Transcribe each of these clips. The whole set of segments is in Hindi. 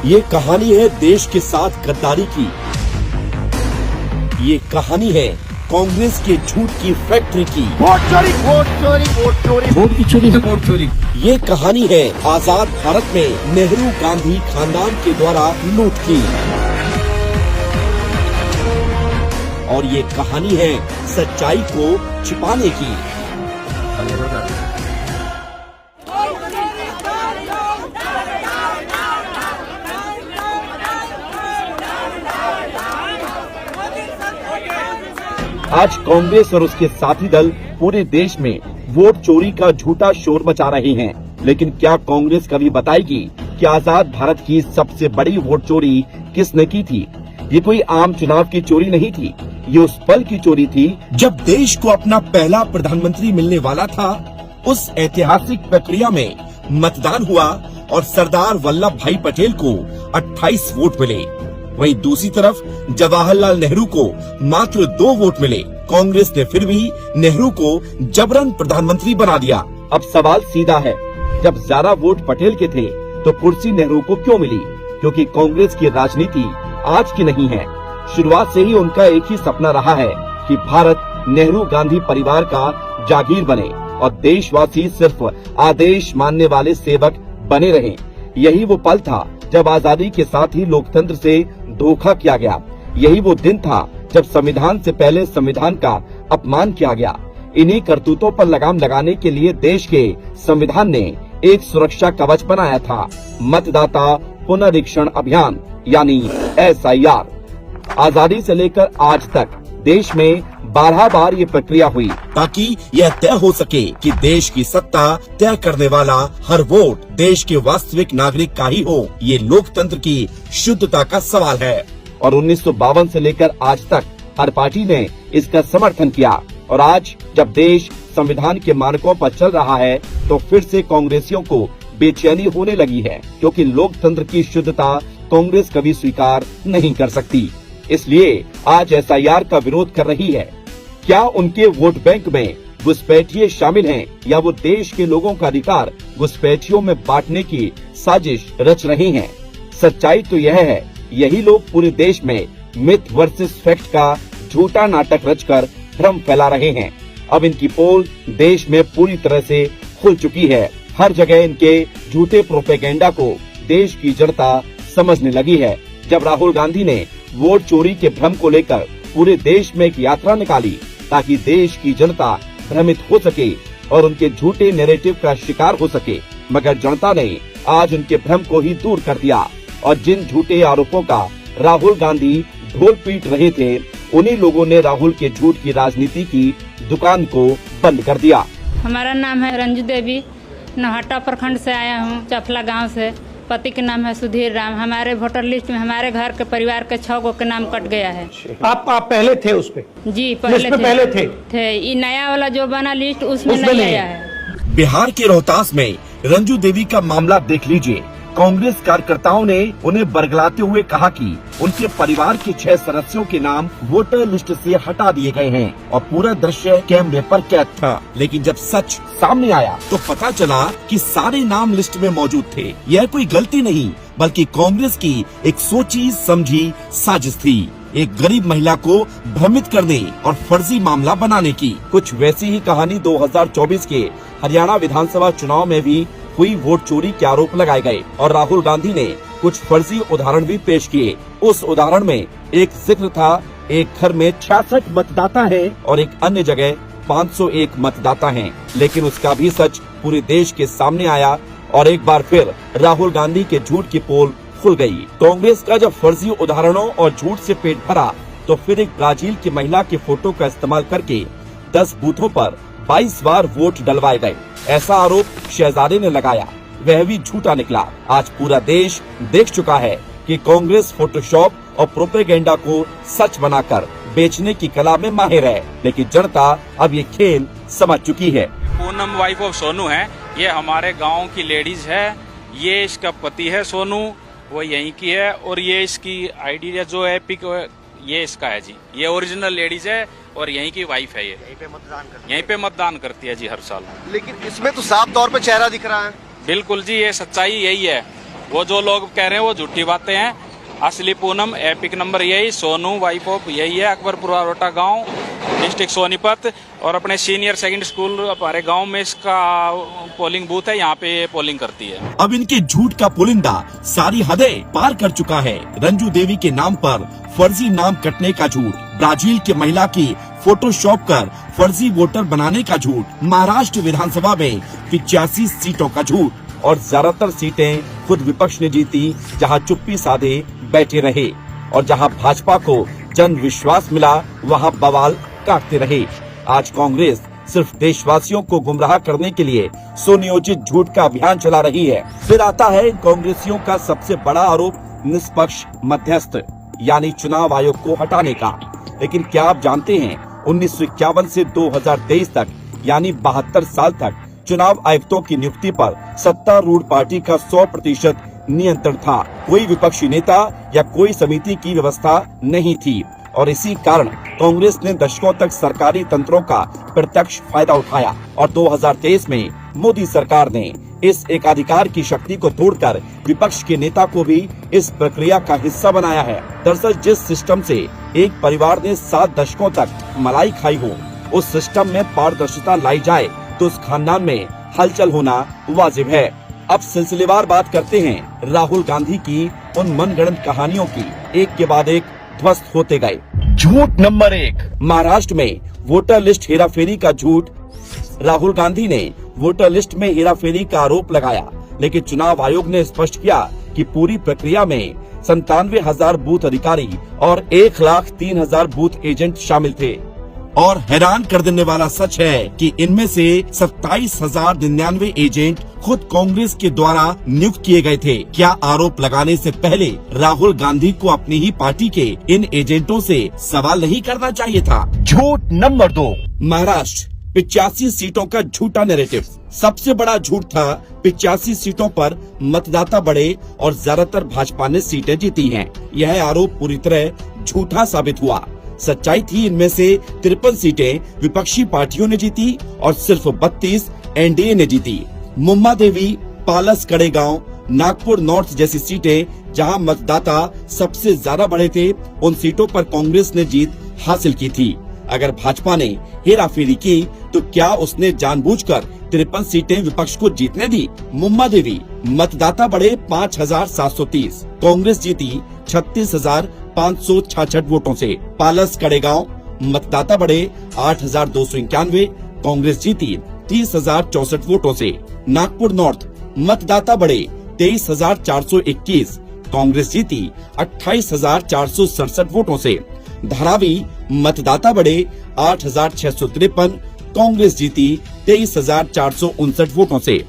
ये कहानी है देश के साथ गद्दारी की। ये कहानी है कांग्रेस के झूठ की फैक्ट्री की। वोट चोरी, वोट चोरी, वोट चोरी, वोट की चोरी, वोट चोरी। ये कहानी है आजाद भारत में नेहरू गांधी खानदान के द्वारा लूट की। और ये कहानी है सच्चाई को छिपाने की। आज कांग्रेस और उसके साथी दल पूरे देश में वोट चोरी का झूठा शोर मचा रहे हैं, लेकिन क्या कांग्रेस कभी बताएगी कि आजाद भारत की सबसे बड़ी वोट चोरी किसने की थी? ये कोई आम चुनाव की चोरी नहीं थी, ये उस पल की चोरी थी जब देश को अपना पहला प्रधानमंत्री मिलने वाला था। उस ऐतिहासिक प्रक्रिया में मतदान हुआ और सरदार वल्लभ भाई पटेल को 28 वोट मिले। वहीं दूसरी तरफ जवाहरलाल नेहरू को मात्र 2 वोट मिले। कांग्रेस ने फिर भी नेहरू को जबरन प्रधानमंत्री बना दिया। अब सवाल सीधा है, जब ज्यादा वोट पटेल के थे तो कुर्सी नेहरू को क्यों मिली? क्योंकि कांग्रेस की राजनीति आज की नहीं है। शुरुआत से ही उनका एक ही सपना रहा है कि भारत नेहरू गांधी परिवार का जागीर बने और देशवासी सिर्फ आदेश मानने वाले सेवक बने रहें। यही वो पल था जब आजादी के साथ ही लोकतंत्र से धोखा किया गया। यही वो दिन था जब संविधान से पहले संविधान का अपमान किया गया। इन्हीं करतूतों पर लगाम लगाने के लिए देश के संविधान ने एक सुरक्षा कवच बनाया था, मतदाता पुनरीक्षण अभियान यानी SIR। आजादी से लेकर आज तक देश में 12 बार ये प्रक्रिया हुई ताकि यह तय हो सके कि देश की सत्ता तय करने वाला हर वोट देश के वास्तविक नागरिक का ही हो। ये लोकतंत्र की शुद्धता का सवाल है और 1952 से लेकर आज तक हर पार्टी ने इसका समर्थन किया। और आज जब देश संविधान के मानकों पर चल रहा है तो फिर से कांग्रेसियों को बेचैनी होने लगी है, क्योंकि लोकतंत्र की शुद्धता कांग्रेस कभी स्वीकार नहीं कर सकती। इसलिए आज SIR का विरोध कर रही है। क्या उनके वोट बैंक में घुसपैठिए शामिल हैं या वो देश के लोगों का अधिकार घुसपैठियों में बांटने की साजिश रच रहे हैं? सच्चाई तो यह है, यही लोग पूरे देश में मिथ वर्सेस फैक्ट का झूठा नाटक रचकर भ्रम फैला रहे हैं। अब इनकी पोल देश में पूरी तरह से खुल चुकी है। हर जगह इनके झूठे प्रोपेगेंडा को देश की जनता समझने लगी है। जब राहुल गांधी ने वोट चोरी के भ्रम को लेकर पूरे देश में एक यात्रा निकाली ताकि देश की जनता भ्रमित हो सके और उनके झूठे नैरेटिव का शिकार हो सके, मगर जनता ने आज उनके भ्रम को ही दूर कर दिया और जिन झूठे आरोपों का राहुल गांधी ढोल पीट रहे थे, उन्हीं लोगों ने राहुल के झूठ की राजनीति की दुकान को बंद कर दिया। हमारा नाम है रंजू देवी, नौहट्टा प्रखंड से आया हूँ, चफला गांव से। पति के नाम है सुधीर राम। हमारे वोटर लिस्ट में हमारे घर के परिवार के 6 गो के नाम कट गया है। आप पहले थे उस पे? जी पहले थे। ये नया वाला जो बना लिस्ट उसमें नहीं आया है। बिहार के रोहतास में रंजू देवी का मामला देख लीजिए। कांग्रेस कार्यकर्ताओं ने उन्हें बरगलाते हुए कहा कि उनके परिवार के 6 सदस्यों के नाम वोटर लिस्ट से हटा दिए गए हैं और पूरा दृश्य कैमरे पर कैद था। लेकिन जब सच सामने आया तो पता चला कि सारे नाम लिस्ट में मौजूद थे। यह कोई गलती नहीं बल्कि कांग्रेस की एक सोची समझी साजिश थी, एक गरीब महिला को भ्रमित करने और फर्जी मामला बनाने की। कुछ वैसी ही कहानी 2024 के हरियाणा विधानसभा चुनाव में भी हुई। वोट चोरी के आरोप लगाए गए और राहुल गांधी ने कुछ फर्जी उदाहरण भी पेश किए। उस उदाहरण में एक जिक्र था, एक घर में 66 मतदाता हैं और एक अन्य जगह 501 मतदाता हैं, लेकिन उसका भी सच पूरे देश के सामने आया और एक बार फिर राहुल गांधी के झूठ की पोल खुल गई। कांग्रेस का जब फर्जी उदाहरणों और झूठ से पेट भरा तो फिर एक ब्राजील की महिला के फोटो का इस्तेमाल करके 10 बूथों पर 22 बार वोट डलवाए गए। ऐसा आरोप शहजादे ने लगाया, वह भी झूठा निकला। आज पूरा देश देख चुका है कि कांग्रेस फोटोशॉप और प्रोपेगेंडा को सच बनाकर बेचने की कला में माहिर है, लेकिन जनता अब ये खेल समझ चुकी है। पूनम वाइफ ऑफ सोनू है, ये हमारे गांव की लेडीज है। ये इसका पति है सोनू, वो यहीं की है और ये इसकी आईडी जो है पिक ये इसका है जी। ये ओरिजिनल लेडीज है और यहीं की वाइफ है। ये यहीं पे मतदान करती है जी हर साल। लेकिन इसमें तो साफ तौर पे चेहरा दिख रहा है। बिल्कुल जी, ये सच्चाई यही है। वो जो लोग कह रहे हैं वो झूठी बातें हैं। असली पूनम एपिक नंबर यही, सोनू वाइफ ऑफ यही है, अकबरपुर अरोटा गांव, डिस्ट्रिक्ट सोनीपत। और अपने सीनियर सेकेंडरी स्कूल हमारे गांव में इसका पोलिंग बूथ है, यहाँ पे पोलिंग करती है। अब इनके झूठ का पुलिंदा सारी हदें पार कर चुका है। रंजू देवी के नाम पर फर्जी नाम कटने का झूठ, ब्राजील के महिला की फोटोशॉप कर फर्जी वोटर बनाने का झूठ, महाराष्ट्र विधानसभा में 85 सीटों का झूठ और ज्यादातर सीटें खुद विपक्ष ने जीती, जहां चुप्पी साधे बैठे रहे और जहां भाजपा को जन विश्वास मिला वहां बवाल काटते रहे। आज कांग्रेस सिर्फ देशवासियों को गुमराह करने के लिए सुनियोजित झूठ का अभियान चला रही है। फिर आता है इन कांग्रेसियों का सबसे बड़ा आरोप निष्पक्ष मध्यस्थ यानी चुनाव आयोग को हटाने का। लेकिन क्या आप जानते हैं 1951 से 2023 तक यानी 72 साल तक चुनाव आयुक्तों की नियुक्ति पर सत्तारूढ़ पार्टी का 100% नियंत्रण था। कोई विपक्षी नेता या कोई समिति की व्यवस्था नहीं थी और इसी कारण कांग्रेस ने दशकों तक सरकारी तंत्रों का प्रत्यक्ष फायदा उठाया और 2023 में मोदी सरकार ने इस एकाधिकार की शक्ति को तोड़कर विपक्ष के नेता को भी इस प्रक्रिया का हिस्सा बनाया है। दरअसल जिस सिस्टम से एक परिवार ने 7 दशकों तक मलाई खाई हो, उस सिस्टम में पारदर्शिता लाई जाए तो उस खानदान में हलचल होना वाजिब है। अब सिलसिलेवार बात करते हैं राहुल गांधी की उन मनगढ़ंत कहानियों की, एक के बाद एक ध्वस्त होते गए। झूठ नंबर 1, महाराष्ट्र में वोटर लिस्ट हेराफेरी का झूठ। राहुल गांधी ने वोटर लिस्ट में हेराफेरी का आरोप लगाया, लेकिन चुनाव आयोग ने स्पष्ट किया कि पूरी प्रक्रिया में 97,000 बूथ अधिकारी और 1,03,000 बूथ एजेंट शामिल थे। और हैरान कर देने वाला सच है कि इनमें से 27,099 एजेंट खुद कांग्रेस के द्वारा नियुक्त किए गए थे। क्या आरोप लगाने से पहले राहुल गांधी को अपनी ही पार्टी के इन एजेंटों से सवाल नहीं करना चाहिए था? झूठ नंबर 2, महाराष्ट्र 85 सीटों का झूठा नैरेटिव। सबसे बड़ा झूठ था 85 सीटों पर मतदाता बढ़े और ज्यादातर भाजपा ने सीटें जीती हैं। यह आरोप पूरी तरह झूठा साबित हुआ। सच्चाई थी इनमें से 53 सीटें विपक्षी पार्टियों ने जीती और सिर्फ 32 एनडीए ने जीती। मुम्मा देवी, पालस कड़ेगांव, नागपुर नॉर्थ जैसी सीटें जहां मतदाता सबसे ज्यादा बढ़े थे, उन सीटों पर कांग्रेस ने जीत हासिल की थी। अगर भाजपा ने हेराफेरी की तो क्या उसने जानबूझकर 53 सीटें विपक्ष को जीतने दी? मुम्मा देवी मतदाता बढ़े 5,730, कांग्रेस जीती 36,566 वोटों से। पालस कड़ेगांव मतदाता बढ़े 8,291, कांग्रेस जीती 30,064 वोटों से। नागपुर नॉर्थ मतदाता बढ़े 23,421, कांग्रेस जीती 28,467 वोटों से। धारावी मतदाता बढ़े 8,653, कांग्रेस जीती 23,459 वोटों से।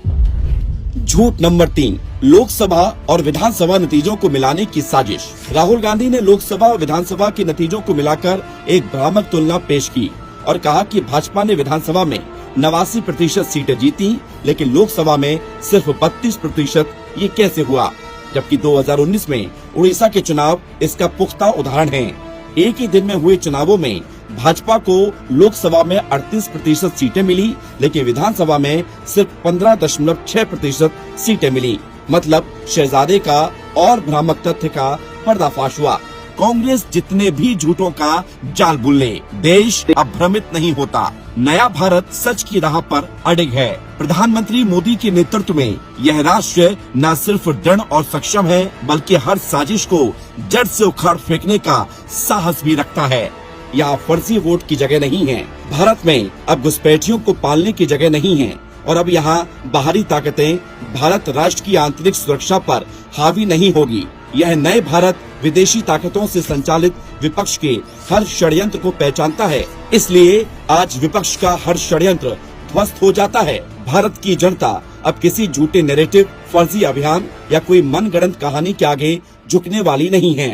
झूठ नंबर 3, लोकसभा और विधानसभा नतीजों को मिलाने की साजिश। राहुल गांधी ने लोकसभा और विधानसभा के नतीजों को मिलाकर एक भ्रामक तुलना पेश की और कहा कि भाजपा ने विधानसभा में 89% सीटें जीती, लेकिन लोकसभा में सिर्फ 32%। ये कैसे हुआ? जबकि 2019 में उड़ीसा के चुनाव इसका पुख्ता उदाहरण है। एक ही दिन में हुए चुनावों में भाजपा को लोकसभा में 38% सीटें मिली, लेकिन विधानसभा में सिर्फ 15.6% सीटें मिली। मतलब शहजादे का और भ्रामक तथ्य का पर्दाफाश हुआ। कांग्रेस जितने भी झूठों का जाल बुन ले, देश अब भ्रमित नहीं होता। नया भारत सच की राह पर अडिग है। प्रधानमंत्री मोदी के नेतृत्व में यह राष्ट्र न सिर्फ दृढ़ और सक्षम है, बल्कि हर साजिश को जड़ से उखाड़ फेंकने का साहस भी रखता है। यहाँ फर्जी वोट की जगह नहीं है। भारत में अब घुसपैठियों को पालने की जगह नहीं है और अब यहाँ बाहरी ताकतें भारत राष्ट्र की आंतरिक सुरक्षा पर हावी नहीं होगी। यह नए भारत विदेशी ताकतों से संचालित विपक्ष के हर षड्यंत्र को पहचानता है। इसलिए आज विपक्ष का हर षड्यंत्र ध्वस्त हो जाता है। भारत की जनता अब किसी झूठे नैरेटिव, फर्जी अभियान या कोई मनगढ़ंत कहानी के आगे झुकने वाली नहीं है।